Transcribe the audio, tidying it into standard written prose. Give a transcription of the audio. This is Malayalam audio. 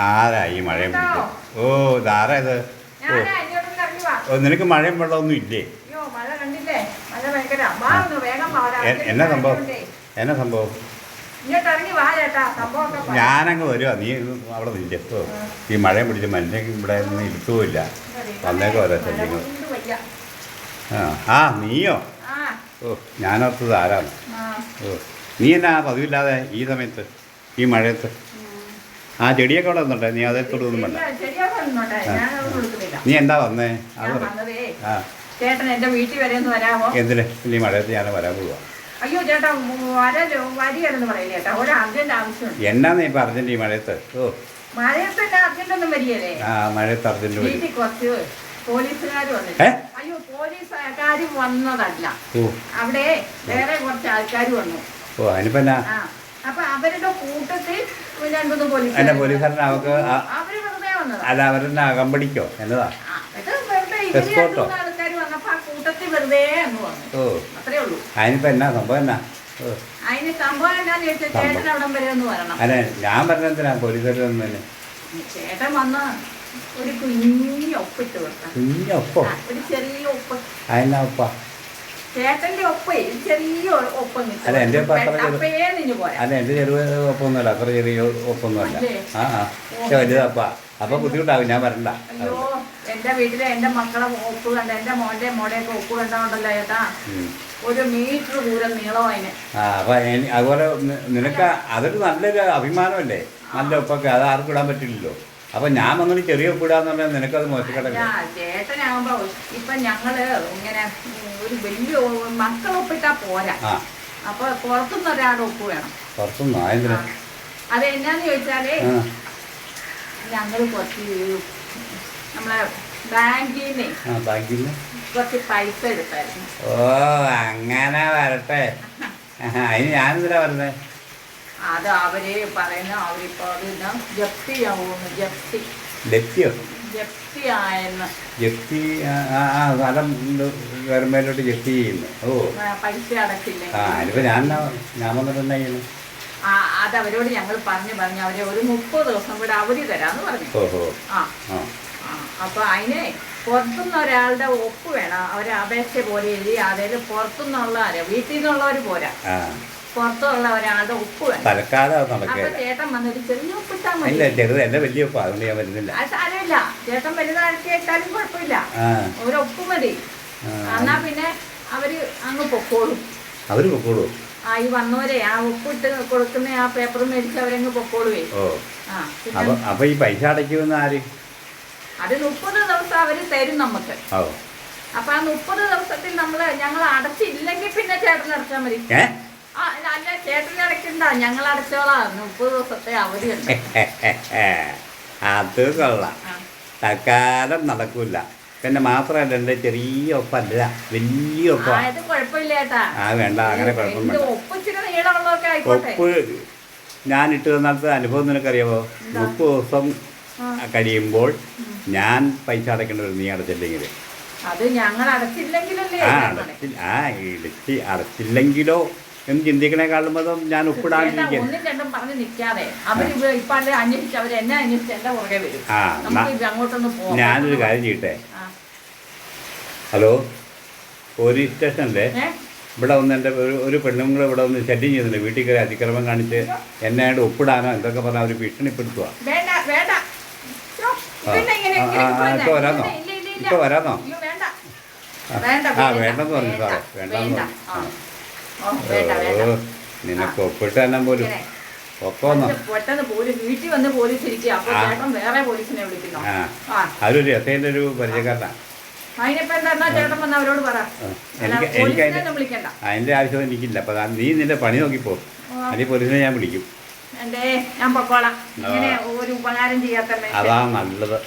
ആരാ ഈ മഴയും പിടിക്കും? ഓ ഇതാരാ ഇത്? ഓ നിനക്ക് മഴയും വെള്ളമൊന്നും ഇല്ലേ? എന്നാ സംഭവം? എന്നാ സംഭവം? ഞാനങ്ങ് വരുവാ, നീ അവിടെ നില്ല. ഓ ഈ മഴയും പിടിച്ച് മനുഷ്യൻ ഇവിടെ നിന്ന് ഇരുത്തുമില്ല. വന്നേക്കും ഓരോ ശല്യങ്ങൾ. ആ നീയോ? ഓ ഞാനോർത്തത് ആരാണ്? ഓ നീ എന്നാ പതിവില്ലാതെ ഈ സമയത്ത് ഈ മഴയത്ത്? ആ ചെടിയൊക്കെ അവിടെ വന്നോട്ടെ, നീ അതേത്തോട് ഒന്നും വേണ്ട. നീ എന്താ വന്നേ? ആ ചേട്ടൻ എന്റെ വീട്ടിൽ വരെ ഒന്ന് വരാമോ? എന്തിന് ഈ മഴയത്ത് ഞാൻ വരാൻ പോവാ? അയ്യോ ചേട്ടാ വരികയെന്ന് പറയില്ല ചേട്ടാ, ഒരു അർജന്റ് ആവശ്യമുണ്ട്. എന്നാന്ന് ഇപ്പൊ അർജന്റ് ഈ മഴയത്ത്? ഓ മഴയത്ത് അർജന്റ് ഒന്നും വരികയല്ലേ? ആ മഴയത്ത് അർജന്റ് വീട്ടിൽ കുറച്ച് പോലീസുകാർ വന്നിട്ട്. അയ്യോ പോലീസുകാർ വന്നതല്ല, അവിടെ വേറെ കുറച്ച് ആൾക്കാർ വന്നു. ഓ അതിനിപ്പോ എന്നാ? അപ്പൊ അവരുടെ കൂട്ടത്തിൽ രണ്ടു പോലീസുകാരൻ അവർക്ക് അവര് വെറുതെ വന്നതാ. അല്ല അവരെന്നെ അകമ്പടിക്കോ എന്നതാ? ആൾക്കാർ വന്നപ്പോ ആ കൂട്ടത്തിൽ വെറുതെ അങ്ങ് വന്നു. ഓ അത്രേ ഉള്ളൂ. അതിനിപ്പോ എന്നാ സംഭവം? എന്നാ അതിന് സംഭവം എന്നാന്ന് ചോദിച്ചാൽ ചേട്ടൻ അവിടം വരെ ഒന്ന് വരണം. അല്ലെ ഞാൻ പറഞ്ഞെന്തിനാ പോലീസുകാർ തന്നെ? ചേട്ടൻ വന്ന് ഒരു കുഞ്ഞി ഒപ്പിട്ട് കൊടുക്കാം. കുഞ്ഞൊപ്പോ? ഒരു ചെറിയ ഒപ്പ്. അതിനാ ഒപ്പാ? ചേട്ടന്റെ ഒപ്പേ ചെറിയ ഒപ്പം. അല്ല എൻ്റെ അല്ല എൻ്റെ ചെറിയ ഒപ്പൊന്നുമല്ല, അത്ര ചെറിയ ഒപ്പൊന്നുമല്ല. വലുതപ്പാ. അപ്പൊ ബുദ്ധിമുട്ടാവും, ഞാൻ വരണ്ട. അയ്യോ എന്റെ വീട്ടിലെ എന്റെ മക്കളെ ഒപ്പ് കണ്ട, എന്റെ മോടെയൊക്കെ ഒപ്പ് കണ്ടോണ്ടല്ലോ ചേട്ടാ, 1 മീറ്റർ ദൂരം നീളം അതിന്. അപ്പൊ അതുപോലെ നിനക്ക് അതൊരു നല്ലൊരു അഭിമാനമല്ലേ? നല്ല ഒപ്പൊക്കെ അത് ആർക്കും ഇടാൻ പറ്റില്ലല്ലോ. അപ്പൊ ഞാൻ വന്നിട്ട് ചെറിയ ഒപ്പിടാന്ന് പറഞ്ഞാൽ നിനക്കത് മോശക്കടല്ല. ചേട്ടനാകുമ്പോ ഇപ്പൊ ഞങ്ങള് ഇങ്ങനെ ഒരു വലിയ മക്കളൊപ്പിട്ടാ പോരാ. അപ്പൊ പുറത്തുനിന്ന് ഒരാളുടെ ഒപ്പ് വേണം. പുറത്തുനിന്ന് അതെന്നാന്ന് ചോദിച്ചാലേ, ഞങ്ങള് കുറച്ച് നമ്മളെ ബാങ്കിന്ന് കുറച്ച് പൈസ എടുത്തായിരുന്നു. ഓ അങ്ങനെ വരട്ടെ. അതിന് ഞാനെന്തിനാ പറഞ്ഞേ? അത് അവര് പറയുന്ന അവരിപ്പോ ജപ്തി ആവുന്നു. ജപ്തിയോ? ജപ്തിയായെന്ന്. ജപ്തി സ്ഥലം ഗവൺമെന്റിലോട്ട് ജപ്തി ചെയ്യുന്നു. ഓ പൈസ അടച്ചില്ല. അതിനിപ്പോ ഞാൻ വന്നിട്ടുണ്ടാ ചെയ്യുന്നു. അത് അവരോട് ഞങ്ങൾ പറഞ്ഞു അവരെ ഒരു 30 ദിവസം കൂടെ അവധി തരാന്ന് പറഞ്ഞു. അപ്പൊ അതിന് പുറത്തുനിന്ന് ഒരാളുടെ ഒപ്പ് വേണം. അവരെ അപേക്ഷ പോലെ എഴുതി അതിൽ പുറത്തുനിന്നുള്ള വീട്ടിൽ നിന്നുള്ളവർ പോരാ, പുറത്തുള്ള ഒരാളുടെ ഒപ്പ് വേണം. അപ്പൊ ചേട്ടൻ വന്നൊരു ചെറിയ ഒപ്പിട്ടാ മതി. വലിയ ഒപ്പ് അതുകൊണ്ട് ഞാൻ വരുന്നില്ല. അത് സാരമില്ല, ചേട്ടൻ വലുതാക്കി ഇട്ടാലും കുഴപ്പമില്ല, ഒരു ഒപ്പ് മതി. എന്നാ പിന്നെ അവര് അങ്ങ് പൊക്കോളും. അവര് പൊക്കോളൂ? ഈ വന്നവരെ ആ ഒപ്പിട്ട് കൊടുക്കുന്ന ആ പേപ്പർ മേടിച്ച് അവരങ്ങ് പൊക്കോളുവേ. അപ്പൊ ഈ പൈസ അടയ്ക്കുമെന്ന് ആര്? അത് 30 ദിവസം അവര് തരും നമുക്ക്. അപ്പൊ ആ 30 ദിവസത്തിൽ ഞങ്ങൾ അടച്ചില്ലെങ്കിൽ പിന്നെ ചേട്ടൻ അടച്ചാൽ മതി. അല്ല ചേട്ടൻ അടയ്ക്കണ്ട, ഞങ്ങൾ അടച്ചോളാം. 30 ദിവസത്തെ അവധിയുണ്ട്. അത് കൊള്ളാം. തൽക്കാലം നടക്കൂല. പിന്നെ മാത്രമല്ല എൻ്റെ ചെറിയ ഒപ്പല്ല, വലിയ ഒപ്പ. കുഴപ്പമില്ല ചേട്ടാ. വേണ്ട, അങ്ങനെ കുഴപ്പമില്ല. ഒപ്പ് ഞാൻ ഇട്ട് തന്നിടത്ത് അനുഭവം നിനക്കറിയാമോ? 30 ദിവസം കഴിയുമ്പോൾ ഞാൻ പൈസ അടയ്ക്കേണ്ടി വരും, നീ അടച്ചില്ലെങ്കിൽ. അടച്ചില്ലെങ്കിലോ എന്ന് ചിന്തിക്കണേക്കാളും ഞാൻ ഒപ്പിടാണ്ടിരിക്കും. ഞാനൊരു കാര്യം ചെയ്യട്ടെ? ഹലോ, പോലീസ് സ്റ്റേഷനല്ലേ? ഇവിടെ വന്ന് എൻ്റെ ഒരു പെണ്ണുങ്ങൾ ഇവിടെ വന്ന് ശല്യം ചെയ്യുന്നുണ്ട്. വീട്ടിൽ കയറി അതിക്രമം കാണിച്ച് എന്നെ ഒപ്പിടാനോ എന്തൊക്കെ പറഞ്ഞാൽ അവർ ഭീഷണിപ്പെടുത്തുക. ഇപ്പൊ വരാന്നോ? വേണ്ടെന്ന് പറഞ്ഞു സാറേ, വേണ്ടെന്ന് പറഞ്ഞു. നിനക്ക് ഒപ്പിട്ട് തന്നെ പോലും അതൊരു രസേൻ്റെ ഒരു പരിചയക്കാരനാണ്. അതിന്റെ ആവശ്യം എനിക്കില്ല. അപ്പൊ നീ നിന്റെ പണി നോക്കിപ്പോ, അല്ലെങ്കിൽ പോലീസിനെ ഞാൻ വിളിക്കും. ഞാൻ പൊക്കോളാം. ഒരു ഉപകാരം ചെയ്യാത്ത അതാ നല്ലത്.